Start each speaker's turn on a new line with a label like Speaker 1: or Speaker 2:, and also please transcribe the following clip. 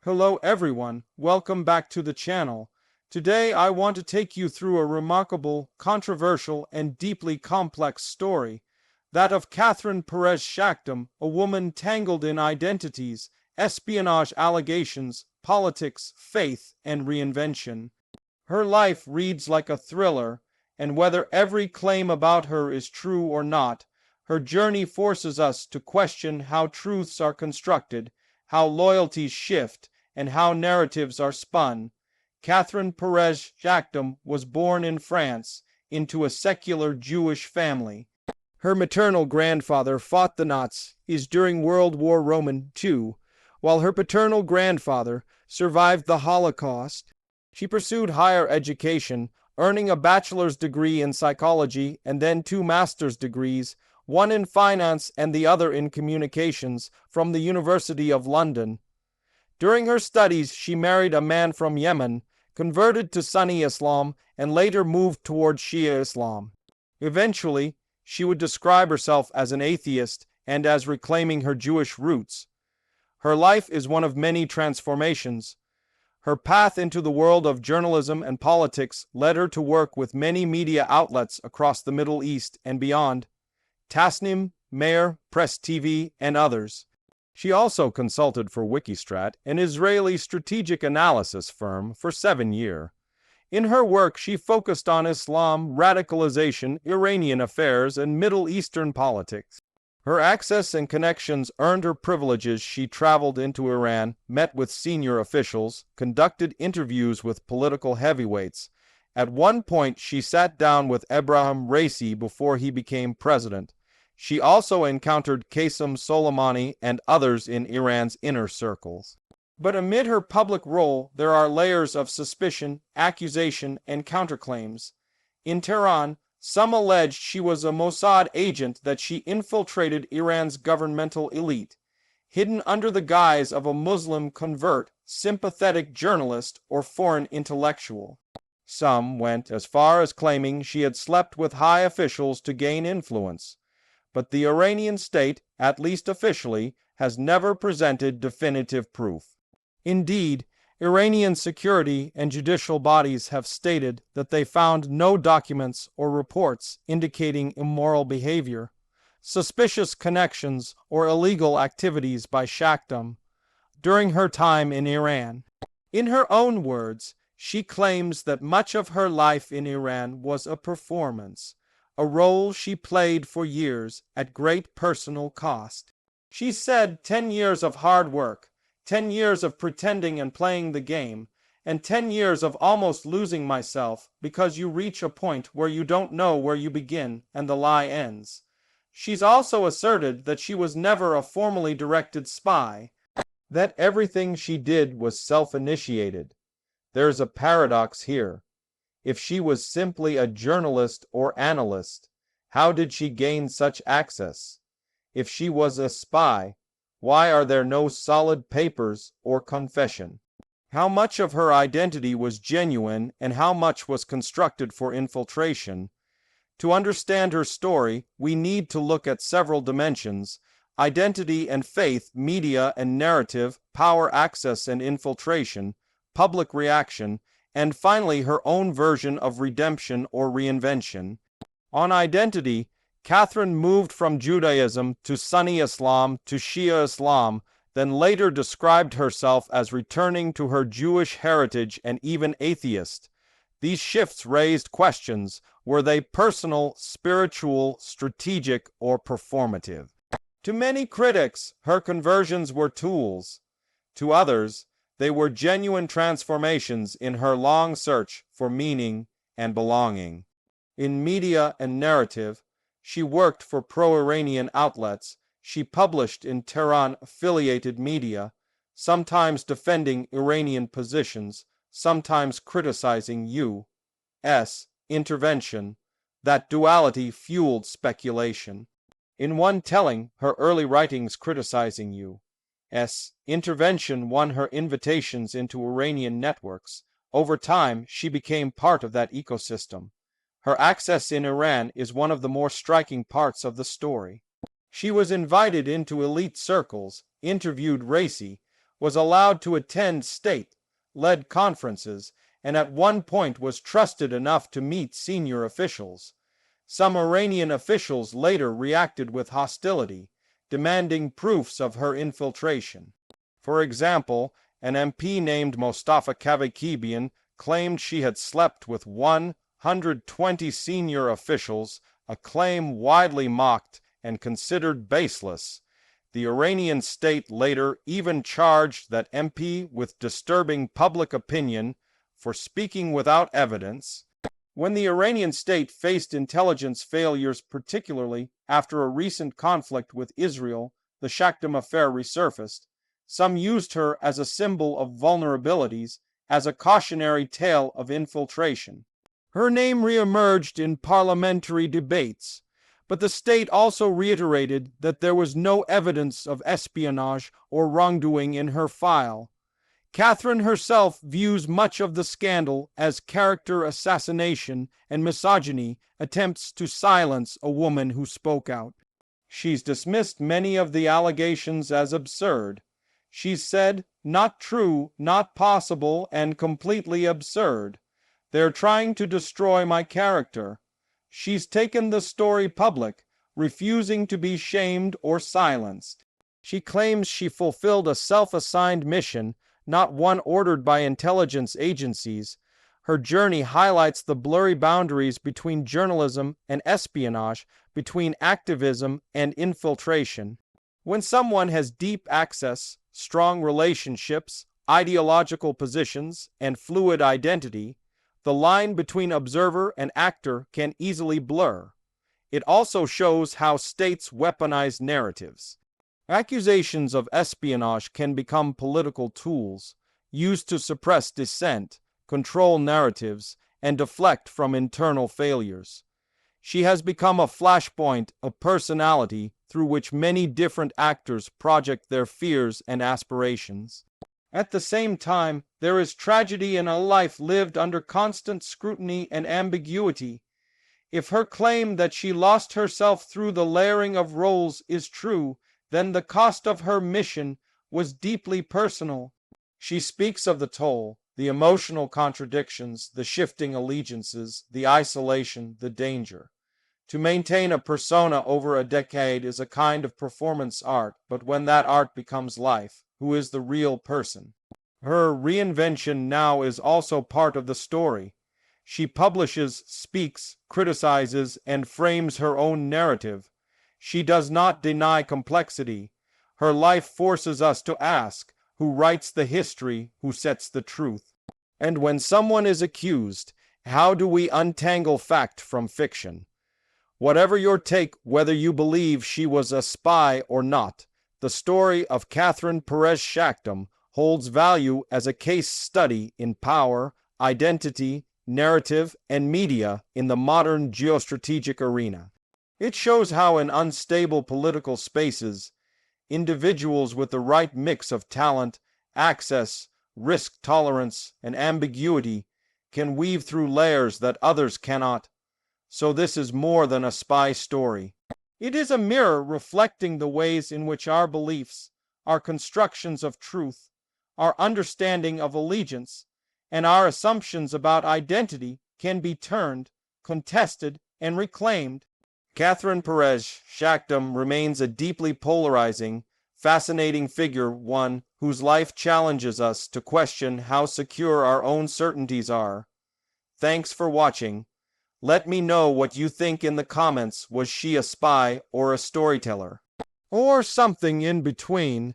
Speaker 1: Hello everyone, welcome back to the channel. Today I want to take you through a remarkable, controversial, and deeply complex story. That of Catherine Perez-Shakdam, a woman tangled in identities, espionage allegations, politics, faith, and reinvention. Her life reads like a thriller, and whether every claim about her is true or not, her journey forces us to question how truths are constructed, how loyalties shift, and how narratives are spun. Catherine Perez-Shakdam was born in France into a secular Jewish family. Her maternal grandfather fought the Nazis during World War II, while her paternal grandfather survived the Holocaust. She pursued higher education, earning a bachelor's degree in psychology and then 2 master's degrees, one in finance and the other in communications, from the University of London. During her studies, she married a man from Yemen, converted to Sunni Islam, and later moved toward Shia Islam. Eventually, she would describe herself as an atheist and as reclaiming her Jewish roots. Her life is one of many transformations. Her path into the world of journalism and politics led her to work with many media outlets across the Middle East and beyond: Tasnim, Meir, Press TV, and others. She also consulted for Wikistrat, an Israeli strategic analysis firm, for 7 years. In her work, she focused on Islam, radicalization, Iranian affairs, and Middle Eastern politics. Her access and connections earned her privileges. She traveled into Iran, met with senior officials, conducted interviews with political heavyweights. At one point, she sat down with Ebrahim Raisi before he became president. She also encountered Qasem Soleimani and others in Iran's inner circles. But amid her public role, there are layers of suspicion, accusation, and counterclaims. In Tehran, some alleged she was a Mossad agent, that she infiltrated Iran's governmental elite, hidden under the guise of a Muslim convert, sympathetic journalist, or foreign intellectual. Some went as far as claiming she had slept with high officials to gain influence. But the Iranian state, at least officially, has never presented definitive proof. Indeed, Iranian security and judicial bodies have stated that they found no documents or reports indicating immoral behavior, suspicious connections, or illegal activities by Shakdam during her time in Iran. In her own words, she claims that much of her life in Iran was a performance, a role she played for years at great personal cost. She said 10 years of hard work, 10 years of pretending and playing the game, and 10 years of almost losing myself, because you reach a point where you don't know where you begin and the lie ends. She's also asserted that she was never a formally directed spy, that everything she did was self-initiated. There's a paradox here. If she was simply a journalist or analyst, how did she gain such access? If she was a spy, why are there no solid papers or confession? How much of her identity was genuine and how much was constructed for infiltration? To understand her story, we need to look at several dimensions: identity and faith, media and narrative, power, access and infiltration, public reaction, and finally her own version of redemption or reinvention. On identity, Catherine moved from Judaism to Sunni Islam to Shia Islam, then later described herself as returning to her Jewish heritage and even atheist. These shifts raised questions: were they personal, spiritual, strategic, or performative? To many critics, her conversions were tools. To others, they were genuine transformations in her long search for meaning and belonging. In media and narrative, she worked for pro-Iranian outlets. She published in Tehran-affiliated media, sometimes defending Iranian positions, sometimes criticizing U.S. intervention. That duality fueled speculation. In one telling, her early writings criticizing U.S. intervention won her invitations into Iranian networks. Over time, she became part of that ecosystem. Her access in Iran is one of the more striking parts of the story. She was invited into elite circles, interviewed Raisi, was allowed to attend state-led conferences, and at one point was trusted enough to meet senior officials. Some Iranian officials later reacted with hostility, demanding proofs of her infiltration. For example, an MP named Mostafa Kavakibian claimed she had slept with 120 senior officials, a claim widely mocked and considered baseless. The Iranian state later even charged that MP with disturbing public opinion for speaking without evidence. When the Iranian state faced intelligence failures, particularly after a recent conflict with Israel, the Shakdam affair resurfaced. Some used her as a symbol of vulnerabilities, as a cautionary tale of infiltration. Her name reemerged in parliamentary debates, but the state also reiterated that there was no evidence of espionage or wrongdoing in her file. Catherine herself views much of the scandal as character assassination and misogyny attempts to silence a woman who spoke out. She's dismissed many of the allegations as absurd. She's said, "Not true, not possible, and completely absurd. They're trying to destroy my character." She's taken the story public, refusing to be shamed or silenced. She claims she fulfilled a self-assigned mission, not one ordered by intelligence agencies. Her journey highlights the blurry boundaries between journalism and espionage, between activism and infiltration. When someone has deep access, strong relationships, ideological positions, and fluid identity, the line between observer and actor can easily blur. It also shows how states weaponize narratives. Accusations of espionage can become political tools, used to suppress dissent, control narratives, and deflect from internal failures. She has become a flashpoint of personality through which many different actors project their fears and aspirations. At the same time, there is tragedy in a life lived under constant scrutiny and ambiguity. If her claim that she lost herself through the layering of roles is true, then the cost of her mission was deeply personal. She speaks of the toll, the emotional contradictions, the shifting allegiances, the isolation, the danger. To maintain a persona over a decade is a kind of performance art, but when that art becomes life, who is the real person? Her reinvention now is also part of the story. She publishes, speaks, criticizes, and frames her own narrative. She does not deny complexity. Her life forces us to ask, who writes the history, who sets the truth? And when someone is accused, how do we untangle fact from fiction? Whatever your take, whether you believe she was a spy or not, the story of Catherine Perez-Shakdam holds value as a case study in power, identity, narrative, and media in the modern geostrategic arena. It shows how in unstable political spaces, individuals with the right mix of talent, access, risk tolerance, and ambiguity can weave through layers that others cannot. So this is more than a spy story. It is a mirror reflecting the ways in which our beliefs, our constructions of truth, our understanding of allegiance, and our assumptions about identity can be turned, contested, and reclaimed. Catherine Perez-Shakdam remains a deeply polarizing, fascinating figure, one whose life challenges us to question how secure our own certainties are. Thanks for watching. Let me know what you think in the comments. Was she a spy or a storyteller? Or something in between?